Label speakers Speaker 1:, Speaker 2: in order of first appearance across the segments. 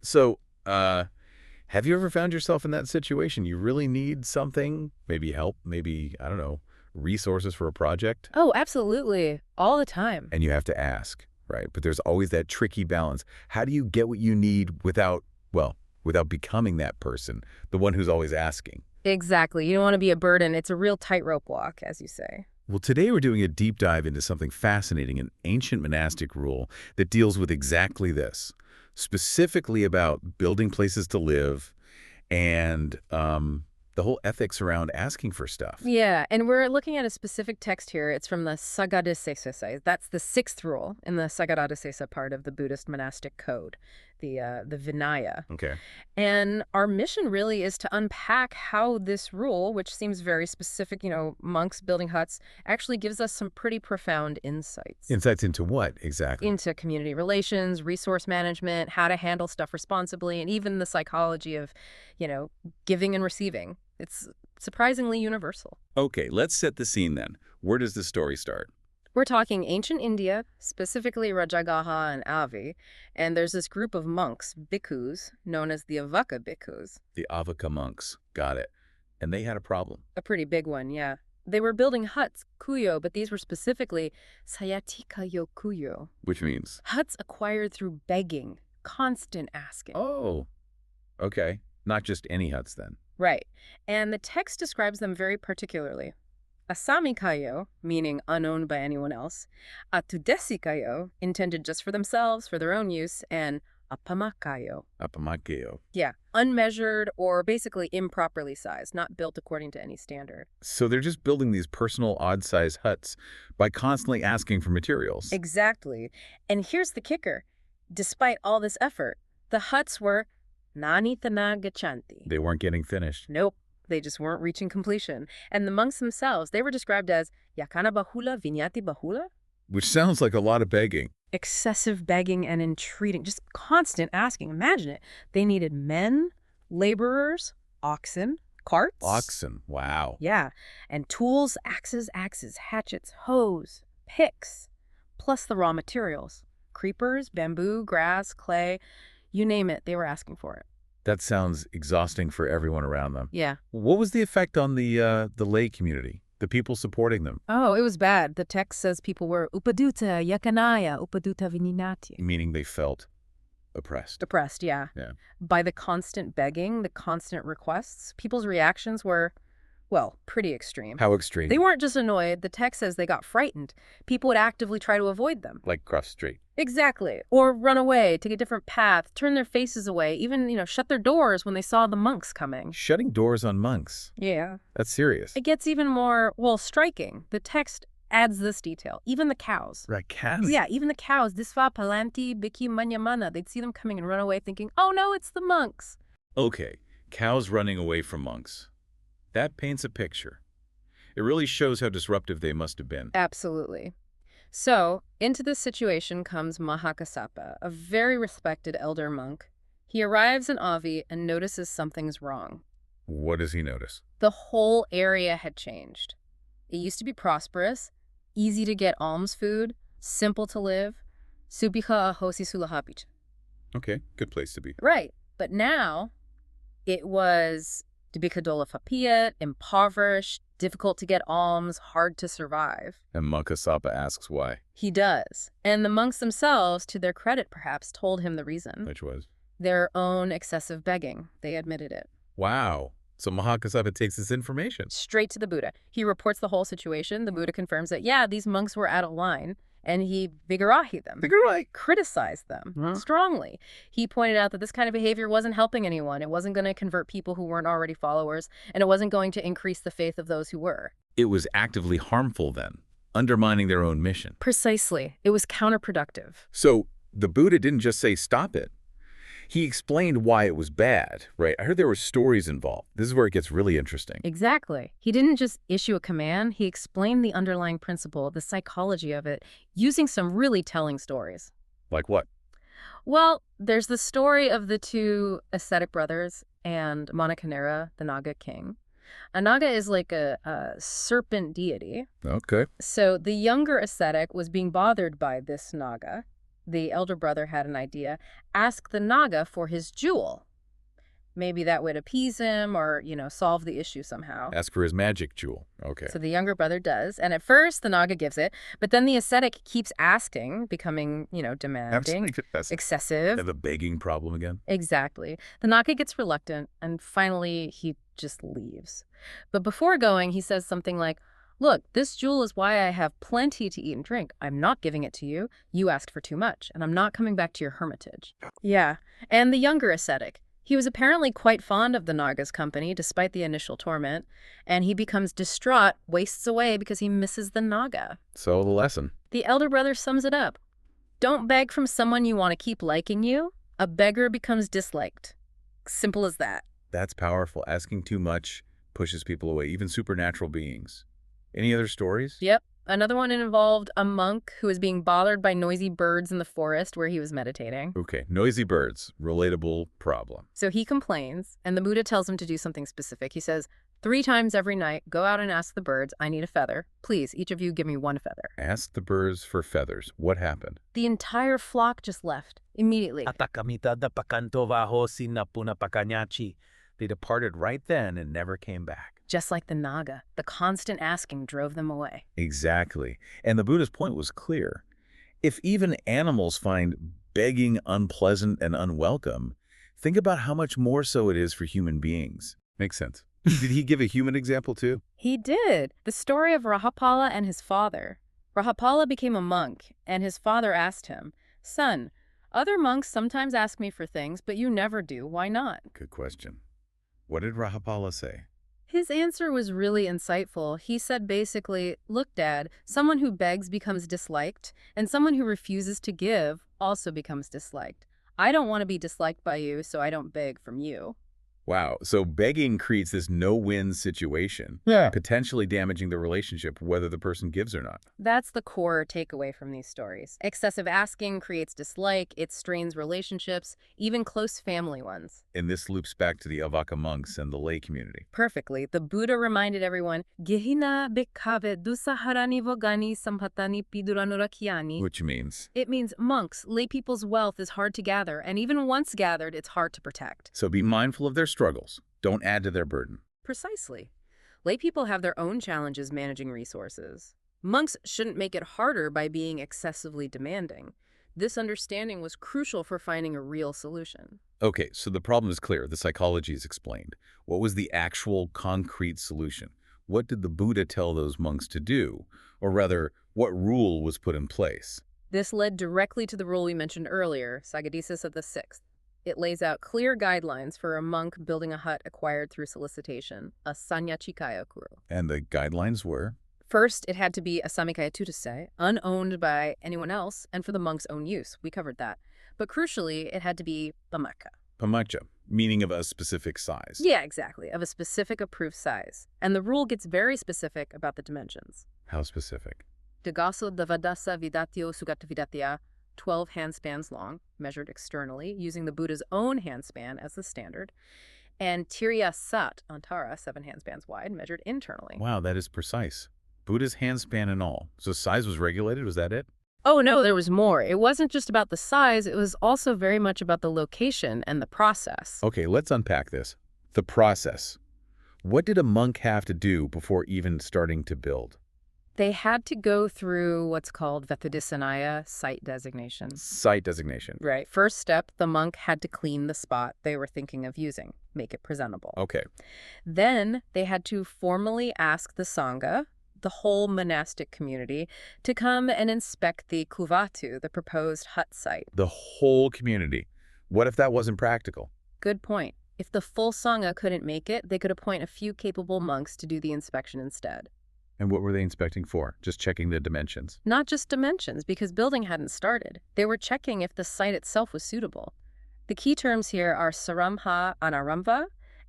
Speaker 1: So, have you ever found yourself in that situation? You really need something, maybe help, maybe, I don't know, resources for a project,
Speaker 2: Oh, absolutely. All the time.
Speaker 1: and you have to ask, right? But there's always that tricky balance. How do you get what you need without, well, without becoming that person, the one who's always asking?
Speaker 2: Exactly. You don't want to be a burden. It's a real tightrope walk, as you say.
Speaker 1: Well, today we're doing a deep dive into something fascinating, an ancient monastic rule that deals with exactly this, specifically about building places to live and the whole ethics around asking for stuff.
Speaker 2: Yeah, and we're looking at a specific text here. It's from the Saṅghādisesa. That's the sixth rule in the Saṅghādisesa part of the Buddhist monastic code, the Vinaya.
Speaker 1: Okay.
Speaker 2: And our mission really is to unpack how this rule, which seems very specific, monks building huts, actually gives us some pretty profound insights.
Speaker 1: Insights into what, exactly?
Speaker 2: Into community relations, resource management, how to handle stuff responsibly, and even the psychology of, giving and receiving. It's surprisingly universal.
Speaker 1: Okay, let's set the scene then. Where does the story start?
Speaker 2: We're talking ancient India, specifically Rajagaha and Āḷavī, and there's this group of monks, bhikkhus, known as the Avaka bhikkhus.
Speaker 1: The Avaka monks. Got it. And they had a problem.
Speaker 2: A pretty big one, yeah. They were building huts, kuyo, but these were specifically sayatikayo kuyo.
Speaker 1: Which means?
Speaker 2: Huts acquired through begging, constant asking.
Speaker 1: Oh, okay. Not just any huts then.
Speaker 2: Right. And the text describes them very particularly. Asamikayo, meaning unowned by anyone else, vatthudesanāya, intended just for themselves, for their own use, and apamakayo.
Speaker 1: Apamakayo.
Speaker 2: Yeah, unmeasured or basically improperly sized, not built according to any standard.
Speaker 1: So they're just building these personal odd-sized huts by constantly asking for materials.
Speaker 2: Exactly. And here's the kicker. Despite all this effort, the huts were nanitana gachanti.
Speaker 1: They weren't getting finished.
Speaker 2: Nope. They just weren't reaching completion. And the monks themselves, they were described as yakana bahula vinyati bahula.
Speaker 1: Which sounds like a lot of begging.
Speaker 2: Excessive begging and entreating, just constant asking. Imagine it. They needed men, laborers, oxen, carts.
Speaker 1: Oxen, wow.
Speaker 2: Yeah. And tools, axes, hatchets, hoes, picks, plus the raw materials. Creepers, bamboo, grass, clay, you name it, they were asking for it.
Speaker 1: That sounds exhausting for everyone around them.
Speaker 2: Yeah.
Speaker 1: What was the effect on the lay community, the people supporting them?
Speaker 2: Oh, it was bad. The text says people were upaduta yakanaya, upaduta vininati.
Speaker 1: Meaning they felt oppressed.
Speaker 2: Oppressed, yeah.
Speaker 1: Yeah.
Speaker 2: By the constant begging, the constant requests, people's reactions were, well, pretty extreme.
Speaker 1: How extreme?
Speaker 2: They weren't just annoyed. The text says they got frightened. People would actively try to avoid them.
Speaker 1: Like cross street.
Speaker 2: Exactly. Or run away, take a different path, turn their faces away, even, shut their doors when they saw the monks coming.
Speaker 1: Shutting doors on monks.
Speaker 2: Yeah.
Speaker 1: That's serious.
Speaker 2: It gets even more, striking. The text adds this detail. Even the cows.
Speaker 1: Right, cows?
Speaker 2: Yeah, even the cows. Disva palanti biki manyamana. They'd see them coming and run away thinking, oh no, it's the monks.
Speaker 1: Okay, cows running away from monks. That paints a picture. It really shows how disruptive they must have been.
Speaker 2: Absolutely. So, into this situation comes Mahakassapa, a very respected elder monk. He arrives in Āḷavī and notices something's wrong.
Speaker 1: What does he notice?
Speaker 2: The whole area had changed. It used to be prosperous, easy to get alms food, simple to live. Subiha ahosi sulahapich.
Speaker 1: Okay, good place to be.
Speaker 2: Right. But now, it was dibikadola impoverished, difficult to get alms, hard to survive.
Speaker 1: And Mahakassapa asks why.
Speaker 2: He does. And the monks themselves, to their credit perhaps, told him the reason.
Speaker 1: Which was?
Speaker 2: Their own excessive begging. They admitted it.
Speaker 1: Wow. So Mahakassapa takes this information.
Speaker 2: Straight to the Buddha. He reports the whole situation. The Buddha confirms that, yeah, these monks were out of line. And he vigarahi them.
Speaker 1: Vigarahi.
Speaker 2: Criticized them strongly. He pointed out that this kind of behavior wasn't helping anyone. It wasn't going to convert people who weren't already followers, and it wasn't going to increase the faith of those who were.
Speaker 1: It was actively harmful then, undermining their own mission.
Speaker 2: Precisely. It was counterproductive.
Speaker 1: So the Buddha didn't just say stop it. He explained why it was bad, right? I heard there were stories involved. This is where it gets really interesting.
Speaker 2: Exactly. He didn't just issue a command. He explained the underlying principle, the psychology of it, using some really telling stories.
Speaker 1: Like what?
Speaker 2: Well, there's the story of the two ascetic brothers and Manakanera, the Naga king. A Naga is like a serpent deity.
Speaker 1: Okay.
Speaker 2: So the younger ascetic was being bothered by this Naga, the elder brother had an idea. Ask the Naga for his jewel. Maybe that would appease him or, solve the issue somehow.
Speaker 1: Ask for his magic jewel. Okay.
Speaker 2: So the younger brother does. And at first, the Naga gives it. But then the ascetic keeps asking, becoming, demanding, excessive.
Speaker 1: Have a begging problem again?
Speaker 2: Exactly. The Naga gets reluctant, and finally, he just leaves. But before going, he says something like, look, this jewel is why I have plenty to eat and drink. I'm not giving it to you. You asked for too much, and I'm not coming back to your hermitage. Yeah. And the younger ascetic. He was apparently quite fond of the Naga's company, despite the initial torment, and he becomes distraught, wastes away because he misses the Naga.
Speaker 1: So the lesson.
Speaker 2: The elder brother sums it up. Don't beg from someone you want to keep liking you. A beggar becomes disliked. Simple as that.
Speaker 1: That's powerful. Asking too much pushes people away, even supernatural beings. Any other stories?
Speaker 2: Yep. Another one involved a monk who was being bothered by noisy birds in the forest where he was meditating.
Speaker 1: Okay, noisy birds, relatable problem.
Speaker 2: So he complains, and the Buddha tells him to do something specific. He says, 3 times every night, go out and ask the birds, I need a feather. Please, each of you give me 1 feather.
Speaker 1: Ask the birds for feathers. What happened?
Speaker 2: The entire flock just left, immediately.
Speaker 1: They departed right then and never came back.
Speaker 2: Just like the Naga, the constant asking drove them away.
Speaker 1: Exactly. And the Buddha's point was clear. If even animals find begging unpleasant and unwelcome, think about how much more so it is for human beings. Makes sense. Did he give a human example too?
Speaker 2: He did. The story of Rahapala and his father. Rahapala became a monk, and his father asked him, Son, other monks sometimes ask me for things, but you never do. Why not?
Speaker 1: Good question. What did Rahapala say?
Speaker 2: His answer was really insightful. He said basically, look, Dad, someone who begs becomes disliked, and someone who refuses to give also becomes disliked. I don't want to be disliked by you, so I don't beg from you.
Speaker 1: Wow. So begging creates this no-win situation, potentially damaging the relationship, whether the person gives or not.
Speaker 2: That's the core takeaway from these stories. Excessive asking creates dislike, it strains relationships, even close family ones.
Speaker 1: And this loops back to the Āvaka monks and the lay community.
Speaker 2: Perfectly. The Buddha reminded everyone, Gehina bhikkhave dusaharani vogani samphatani piduranurakyani.
Speaker 1: Which means?
Speaker 2: It means monks, lay people's wealth is hard to gather, and even once gathered, it's hard to protect.
Speaker 1: So be mindful of their struggles. Don't add to their burden.
Speaker 2: Precisely. Lay people have their own challenges managing resources. Monks shouldn't make it harder by being excessively demanding. This understanding was crucial for finding a real solution.
Speaker 1: Okay, so the problem is clear. The psychology is explained. What was the actual concrete solution? What did the Buddha tell those monks to do? Or rather, what rule was put in place?
Speaker 2: This led directly to the rule we mentioned earlier, Saṅghādisesa the Sixth. It lays out clear guidelines for a monk building a hut acquired through solicitation, a sanyachikaya kuru.
Speaker 1: And the guidelines were?
Speaker 2: First, it had to be a samikaya tutase, unowned by anyone else, and for the monk's own use. We covered that. But crucially, it had to be pamaka.
Speaker 1: Pamaka, meaning of a specific size.
Speaker 2: Yeah, exactly, of a specific approved size. And the rule gets very specific about the dimensions.
Speaker 1: How specific?
Speaker 2: Dīghaso, dvādasa, vidatthiyo, sugatavidatthiyā, 12 handspans long, measured externally, using the Buddha's own handspan as the standard, and tiriyaṃ satt, antarā, 7 handspans wide, measured internally.
Speaker 1: Wow, that is precise. Buddha's handspan and all. So size was regulated, was that it?
Speaker 2: Oh no, there was more. It wasn't just about the size, it was also very much about the location and the process.
Speaker 1: Okay, let's unpack this. The process. What did a monk have to do before even starting to build?
Speaker 2: They had to go through what's called vatthudesanāya, site designation.
Speaker 1: Site designation.
Speaker 2: Right. First step, the monk had to clean the spot they were thinking of using, make it presentable.
Speaker 1: Okay.
Speaker 2: Then they had to formally ask the Saṅgha, the whole monastic community, to come and inspect the kuvatu, the proposed hut site.
Speaker 1: The whole community. What if that wasn't practical?
Speaker 2: Good point. If the full Saṅgha couldn't make it, they could appoint a few capable monks to do the inspection instead.
Speaker 1: And what were they inspecting for? Just checking the dimensions?
Speaker 2: Not just dimensions, because building hadn't started. They were checking if the site itself was suitable. The key terms here are saramha anārambhaṃ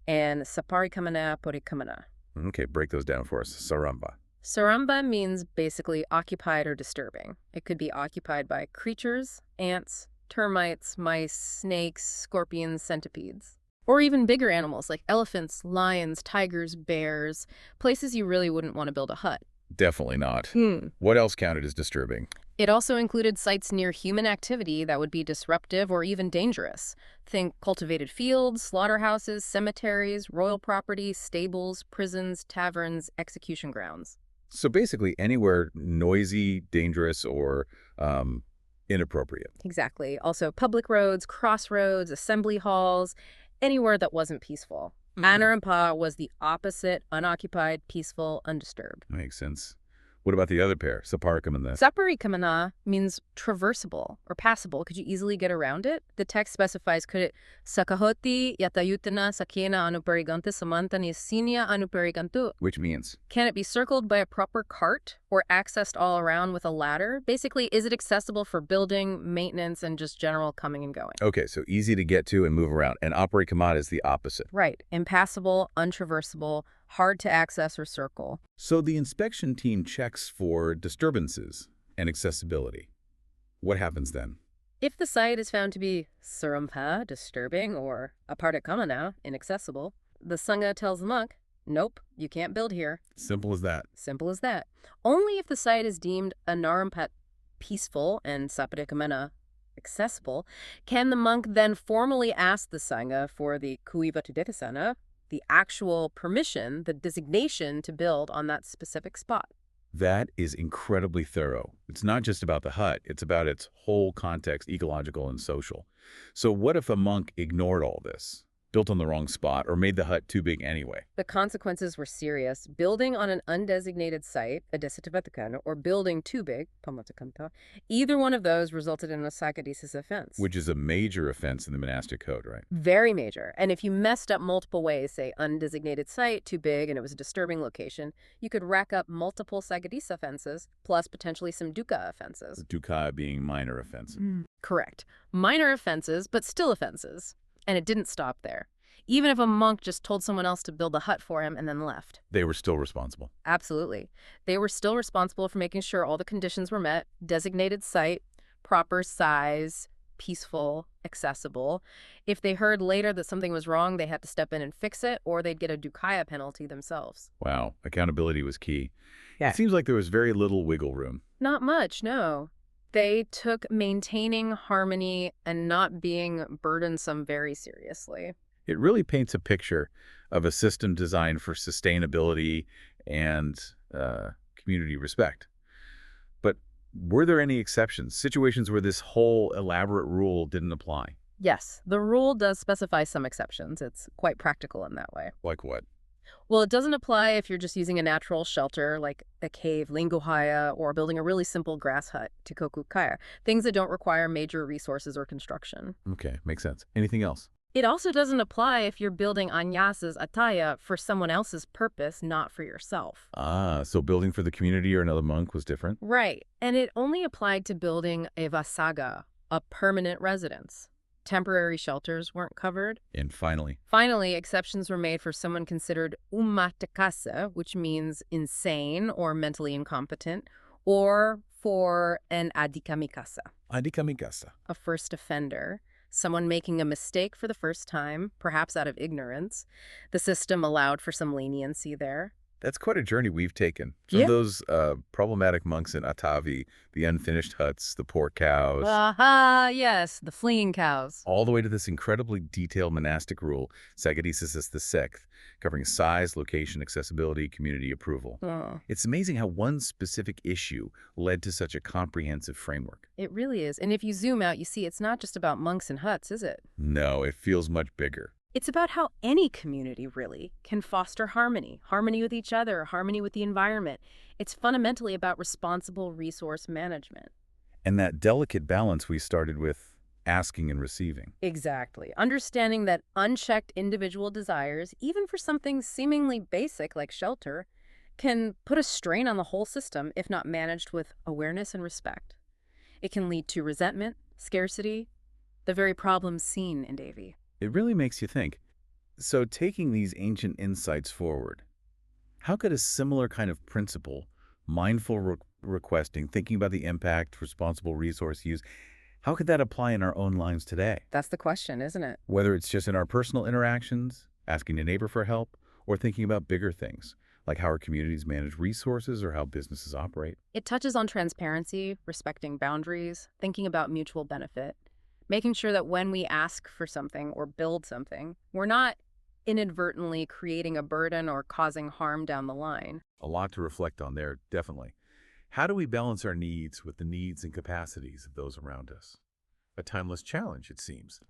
Speaker 2: and saparikkamanaṃ.
Speaker 1: Okay, break those down for us. Saramba.
Speaker 2: Saramba means basically occupied or disturbing. It could be occupied by creatures, ants, termites, mice, snakes, scorpions, centipedes. Or even bigger animals like elephants, lions, tigers, bears, places you really wouldn't want to build a hut.
Speaker 1: Definitely not. What else counted as disturbing?
Speaker 2: It also included sites near human activity that would be disruptive or even dangerous. Think cultivated fields, slaughterhouses, cemeteries, royal property, stables, prisons, taverns, execution grounds.
Speaker 1: So basically anywhere noisy, dangerous, or inappropriate.
Speaker 2: Exactly. Also public roads, crossroads, assembly halls, anywhere that wasn't peaceful. Anārambhaṃ was the opposite, unoccupied, peaceful, undisturbed.
Speaker 1: That makes sense. What about the other pair, saparikkamanaṃ?
Speaker 2: Saparikkamanaṃ means traversable or passable. Could you easily get around it? The text specifies, could it sakahoti yatayutana sakena anuparigantu samantani sinya anuparigantu?
Speaker 1: Which means?
Speaker 2: Can it be circled by a proper cart or accessed all around with a ladder? Basically, is it accessible for building, maintenance, and just general coming and going?
Speaker 1: Okay, so easy to get to and move around. And aparikamanaṃ is the opposite.
Speaker 2: Right. Impassable, untraversable, hard to access or circle.
Speaker 1: So the inspection team checks for disturbances and accessibility. What happens then?
Speaker 2: If the site is found to be sarampa, disturbing, or aparikkamanaṃ, inaccessible, the Sangha tells the monk, nope, you can't build here.
Speaker 1: Simple as that.
Speaker 2: Simple as that. Only if the site is deemed anārambhaṃ, peaceful, and saparikkamanaṃ, accessible, can the monk then formally ask the Sangha for the vidatthiyo, the actual permission, the designation to build on that specific spot.
Speaker 1: That is incredibly thorough. It's not just about the hut, it's about its whole context, ecological and social. So what if a monk ignored all this, built on the wrong spot, or made the hut too big anyway?
Speaker 2: The consequences were serious. Building on an undesignated site, dvādasa, or building too big, pamatakanta, either one of those resulted in a Saṅghādisesa offense.
Speaker 1: Which is a major offense in the monastic code, right?
Speaker 2: Very major. And if you messed up multiple ways, say undesignated site, too big, and it was a disturbing location, you could rack up multiple Saṅghādisesa offenses, plus potentially some dukkha offenses.
Speaker 1: Dukkaṭaṃ being minor offenses.
Speaker 2: Correct. Minor offenses, but still offenses. And it didn't stop there. Even if a monk just told someone else to build a hut for him and then left.
Speaker 1: They were still responsible.
Speaker 2: Absolutely. They were still responsible for making sure all the conditions were met. Designated site, proper size, peaceful, accessible. If they heard later that something was wrong, they had to step in and fix it, or they'd get a dukkaṭaṃ penalty themselves.
Speaker 1: Wow. Accountability was key.
Speaker 2: Yeah.
Speaker 1: It seems like there was very little wiggle room.
Speaker 2: Not much, no. They took maintaining harmony and not being burdensome very seriously.
Speaker 1: It really paints a picture of a system designed for sustainability and community respect. But were there any exceptions, situations where this whole elaborate rule didn't apply?
Speaker 2: Yes, the rule does specify some exceptions. It's quite practical in that way.
Speaker 1: Like what?
Speaker 2: Well, it doesn't apply if you're just using a natural shelter like a cave, linguhaya, or building a really simple grass hut, tikokukaya, things that don't require major resources or construction.
Speaker 1: Okay, makes sense. Anything else?
Speaker 2: It also doesn't apply if you're building anyasas attaya for someone else's purpose, not for yourself.
Speaker 1: Ah, so building for the community or another monk was different?
Speaker 2: Right, and it only applied to building a vasaga, a permanent residence. Temporary shelters weren't covered.
Speaker 1: And finally,
Speaker 2: exceptions were made for someone considered ummatakasa, which means insane or mentally incompetent, or for an adhikamikasa, a first offender, someone making a mistake for the first time, perhaps out of ignorance. The system allowed for some leniency there.
Speaker 1: that's quite a journey we've taken. From those problematic monks in Āḷavī, the unfinished huts, the poor cows.
Speaker 2: Aha, yes, the fleeing cows.
Speaker 1: All the way to this incredibly detailed monastic rule, Saṅghādisesa the sixth, covering size, location, accessibility, community approval.
Speaker 2: Oh.
Speaker 1: It's amazing how one specific issue led to such a comprehensive framework.
Speaker 2: It really is. And if you zoom out, you see it's not just about monks and huts, is it?
Speaker 1: No, it feels much bigger.
Speaker 2: It's about how any community, really, can foster harmony. Harmony with each other, harmony with the environment. It's fundamentally about responsible resource management.
Speaker 1: And that delicate balance we started with asking and receiving.
Speaker 2: Exactly. Understanding that unchecked individual desires, even for something seemingly basic like shelter, can put a strain on the whole system if not managed with awareness and respect. It can lead to resentment, scarcity, the very problems seen in Āḷavī.
Speaker 1: It really makes you think. So taking these ancient insights forward, how could a similar kind of principle, mindful requesting, thinking about the impact, responsible resource use, how could that apply in our own lives today?
Speaker 2: That's the question, isn't it?
Speaker 1: Whether it's just in our personal interactions, asking a neighbor for help, or thinking about bigger things, like how our communities manage resources or how businesses operate.
Speaker 2: It touches on transparency, respecting boundaries, thinking about mutual benefit, making sure that when we ask for something or build something, we're not inadvertently creating a burden or causing harm down the line.
Speaker 1: A lot to reflect on there, definitely. How do we balance our needs with the needs and capacities of those around us? A timeless challenge, it seems.